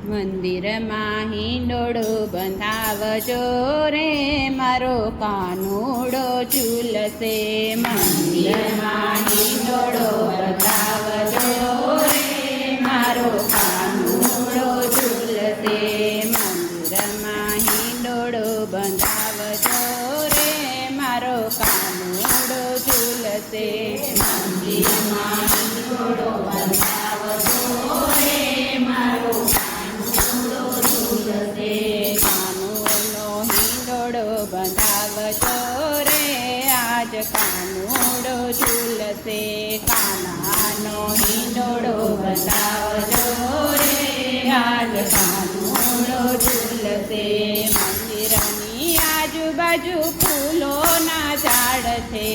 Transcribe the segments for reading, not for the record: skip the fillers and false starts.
મંદિરમાં હિંડોળો બંધાવજો રે મારો કાનુડો ઝૂલશે. મંદિરમાં હિંડોળો બંધાવજો રે મારો કાનુડો ઝૂલશે. મંદિરમાં હિંડોળો બંધાવજો રે મારો કાનુડો ઝૂલશે. મંદિરમાં હિંડોળો બંધાવજો રે મારો કાનુડો હિંડોળો બંધાવજો રે આજ કાનુડો ઝૂલશે. કાનાનો હિંડોળો બંધાવજો રે આજ કાનુડો ઝૂલશે. મંદિરની આજુબાજુ ફૂલોના ઝાડ છે.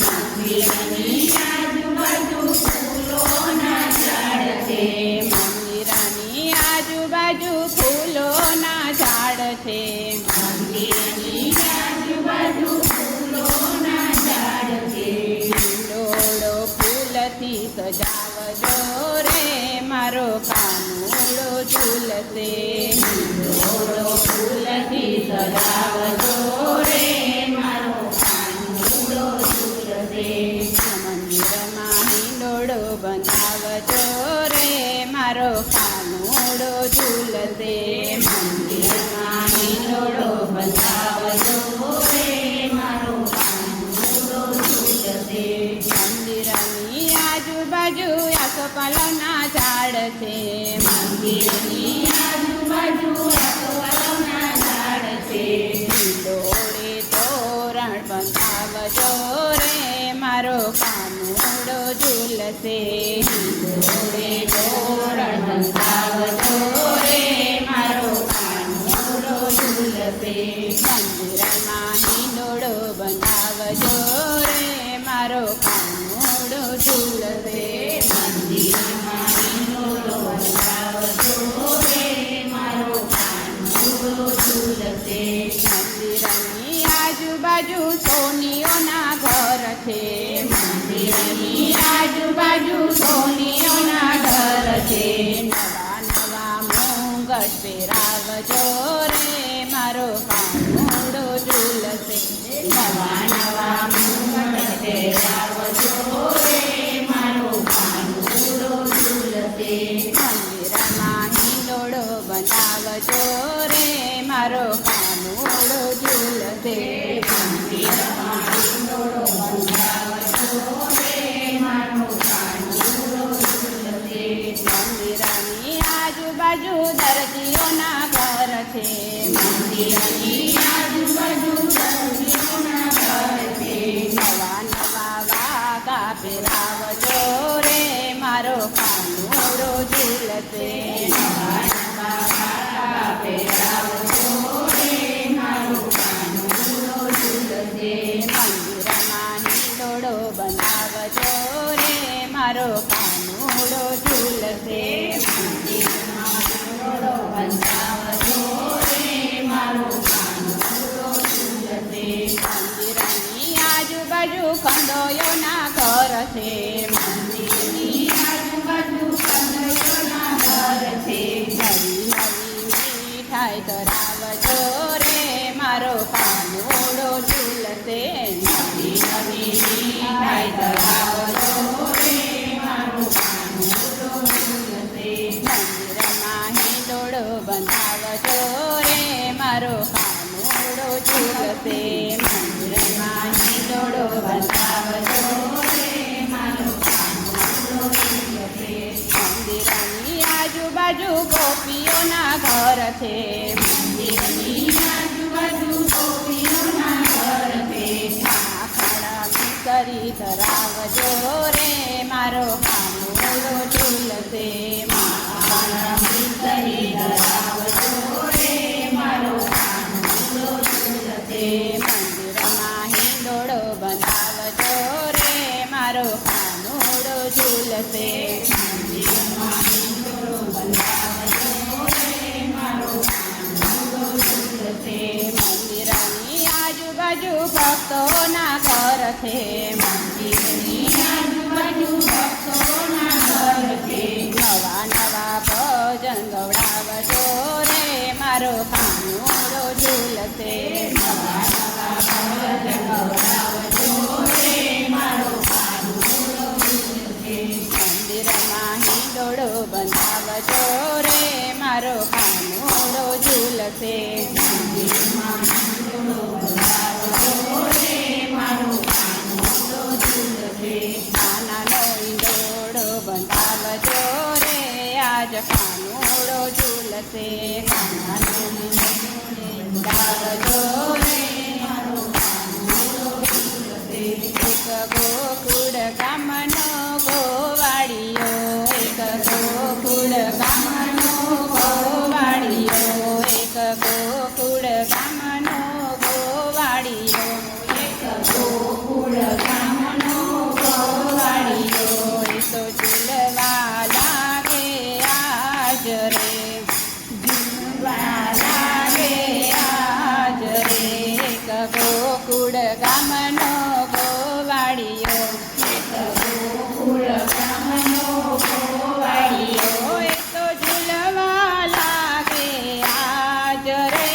મંદિરની આજુબાજુ ફૂલોના ઝાડ છે. મંદિરની આજુબાજુ ફૂલોના ઝાડ છે. મંદિરની આજુબાજુ ફૂલોના ઝાડ છે. હિંડોળો ફૂલથી સજાવજો રે મારો કાનુડો ઝૂલશે. હિંડોળો ફૂલથી સજાવજો રે મારો કાનુડો ઝૂલશે. મંદિરમાં હિંડોળો બંધાવજો રે મારો કાનુડો ઝૂલશે. મંદિરમાં હિંડોળો બંધાવજો રે મારો કાનુડો ઝૂલશે. મંદિરની આજુબાજુ આસોપાલવના ઝાડ છે. મંદિરની આજુબાજુ આસોપાલવના ઝાડ છે. હિંડોળે તોરણ બંધાવજો રે મારો કાનુડો ઝૂલશે. હિંડોળે તોરણ બંધાવજો રે મારો કાનુડો ઝૂલશે. મંદિરમાં હિંડોળો બંધાવજો રે મારો કાનુડો ઝૂલશે. મંદિરમાં હિંડોળો બંધાવજો રે મારો કાનુડો ઝૂલશે. મંદિરની આજુબાજુ સોનીઓના ઘર છે. મંદિરની આજુબાજુ સોનીઓના ઘર છે. નવા નવા મુંગટ પહેરાવજો રે મારો કાનુડો ઝૂલશે. નવા નવા મુંગટ પહેરાવજો રે મારો કાનુડો ઝૂલશે. મંદિરમાં હિંડોળો બંધાવજો રે મારો કાનુડો ઝૂલશે. મંદિરમાં હિંડોળો બંધાવજો રે મારો કાનુડો ઝૂલશે. મંદિરની આજુબાજુ દરજીઓના ઘર છે. મંદિરની આજુબાજુ દરજીઓના ઘર છે. નવા નવા વાઘા પહેરાવજો રે મારો કાનુડો ઝૂલશે. નવા નવા વાઘા પહેરાવજો રે મારો કાનુડો ઝૂલશે. મંદિરમાં હિંડોળો બંધાવજો રે મારો કાનુડો ઝૂલશે. મંદિરમાં હિંડોળો બંધાવજો રે મારો કાનુડો ઝૂલશે. મંદિરની આજુબાજુ કંડોયોના ઘર છે. મંદિરની આજુબાજુ કંડોયોના ઘર છે. નવી નવી મીઠાઈ ધરાવજો રે મારો કાનુડો ઝૂલશે. નવી નવી મીઠાઈ ધરાવજો રે મારો કાનુડો ઝૂલશે. મંદિરમાં હિંડોળો બંધાવજો રે મારો કાનુડો ઝૂલશે. મંદિરમાં હિંડોળો બંધાવજો રે મારો કાનુડો ઝૂલશે. મંદિરની આજુબાજુ ગોપીઓના ઘર છે. મંદિરની આજુબાજુ ગોપીઓના ઘર છે. ખાખડા મિસરી ધરાવજો રે મારો કાનુડો ઝૂલશે. ખાખડા મિસરી ધરાવજો રે મારો કાનુડો ઝૂલશે. મંદિરમાં હિંડોળો બંધાવજો રે મારો કાનુડો ઝૂલશે. મંદિરમાં હિંડોળો બંધાવજો રે મારો કાનુડો ઝૂલશે. મંદિરની આજુબાજુ ભક્તોના ઘર છે. મંદિરની આજુબાજુ ભક્તોના ઘર છે. હિંડોળો બંધાવજો રે મારો કાનુડો ઝૂલશે. કાનાનો હિંડોળો બંધાવજો રે આજ કાનુડો ઝૂલશે. કાનાનો હિંડોળો બંધાવજો રે એક ગોકુળ ગામનો ગોવાળિયો, એક ગોકુળ ગામનો ગોવાળિયો, એક ગોકુળ ગામનો ગોવાળિયો, એક ગોકુળ ગામનો ગોવાળિયો. એ તો ઝૂલવા લાગે આજ રે, ઝૂલવા લાગે આજ રે. એક ગોકુળ ગામનો ગોવાળિયો, એક ગોકુળ ગામનો ગોવાળિયો. એ તો ઝૂલવા લાગે આજ રે,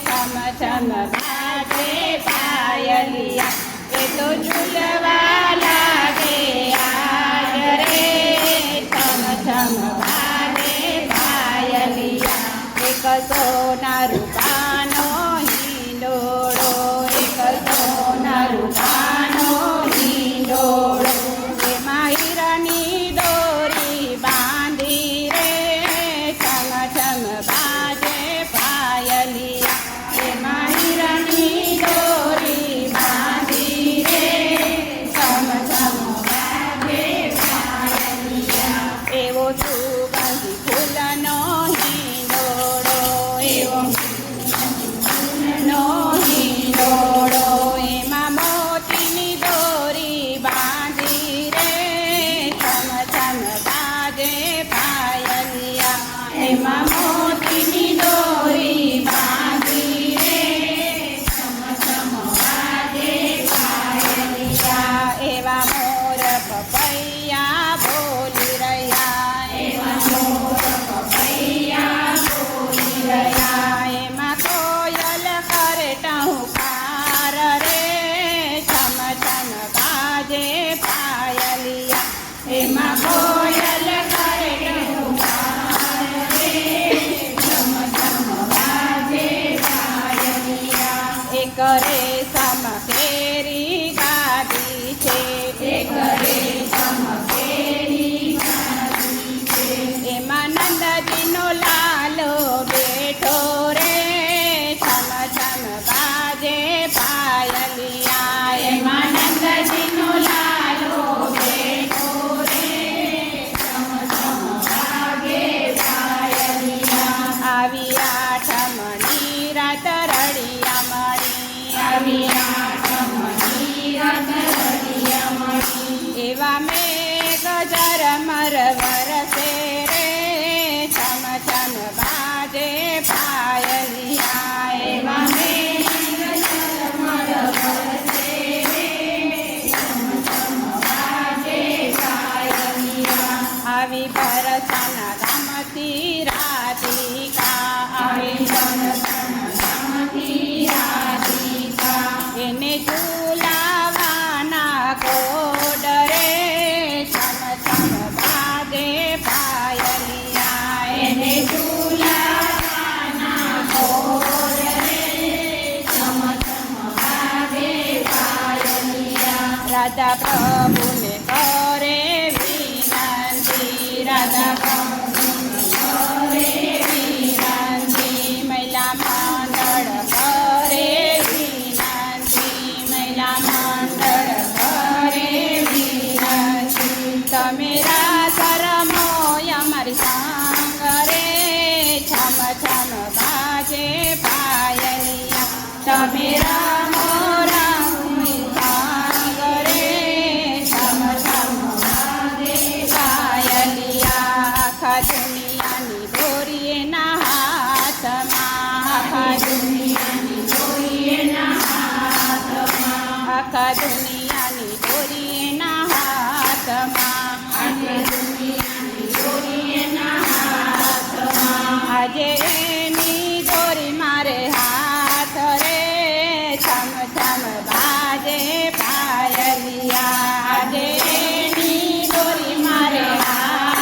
છમ છમ બાજે પાયલિયા. એ તો ઝૂલવા લાગે આજ રે, છમ છમ બાજે પાયલિયા. એક સોના રૂપાનો હિંડોળો, એક સોના રૂપાનો હિંડોળો. એમાં હીરાની દોરી બાંધી રે, છમ છમ બાજે પાયલિયા. એમાં હીરાની દોરી બાંધી રે, છમ છમ બાજે પાયલિયા. એવો સુગંધી ફૂલનો હિંડોળો, એવો નો હિંડોળો. એમાં મોતીની દોરી બાંધી રે, છમ છમ બાજે પાયલિયા. એમાં મોતીની દોરી બાંધી રે, છમ છમ બાજે પાયલિયા. એવા મોર પપૈયા બોલી રહ્યા, એવા મોર પપૈયા બોલી રહ્યા. એમાં કોયલ કરે ટહુકાર રે, છમ છમ બાજે પાયલિયા. એમાં કોયલ કરે ટહુકાર રે, છમ છમ બાજે પાયલિયા. એક રેશમ કેરી ગાદી છે, એક રેશમ કેરી ગાદી છે. એમાં નંદજીનો લાલો બેઠો રે, છમ છમ બાજે પાયલિયા. એમાં નંદજીનો લાલો બેઠો રે, છમ છમ બાજે પાયલિયા. આવી આઠમની રાત રળિયામણી, આવી આઠમની રાત રળિયામણી. એવા મેઘ ઝરમર વરસે રે, છમ છમ બાજે પાયલિયા. એવા મેઘ ઝરમર વરસે રે, છમ છમ બાજે પાયલિયા. આવી પરસના ગામથી રાધિકા, આવી પરસના ગામથી રાધિકા. એને ઝૂલાવાના કોડ રે, છમ છમ બાજે પાયલિયા. એને ઝૂલાવાના કોડ રે, છમ છમ બાજે પાયલિયા. રાધા પ્રભુને કરે વિનંતી, રાધા પ્રભુને કરે વિનંતી. મહિલા મંડળ કરે વિનંતી, મહિલા મંડળ કરે વિનંતી. તમે રાસ રમો અમારી સંગ રે, છમ છમ બાજે પાયલિયા. તમે રમો રમી સંગ રે, છમ છમ બાજે પાયલિયા. આખા દુનિયાની દોરી એના હાથમાં, આખા દુનિયાની દોરી એના હાથમાં. આખા દુનિયાની દોરી એના હાથમાં, આખા દુનિયાની દોરી એના હાથમાં. આજે એની દોરી મારે હાથ રે, છમ છમ બાજે પાયલિયા. આજે એની દોરી મારે હાથ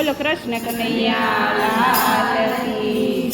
બોલો કૃષ્ણ કનૈયા લાલ કી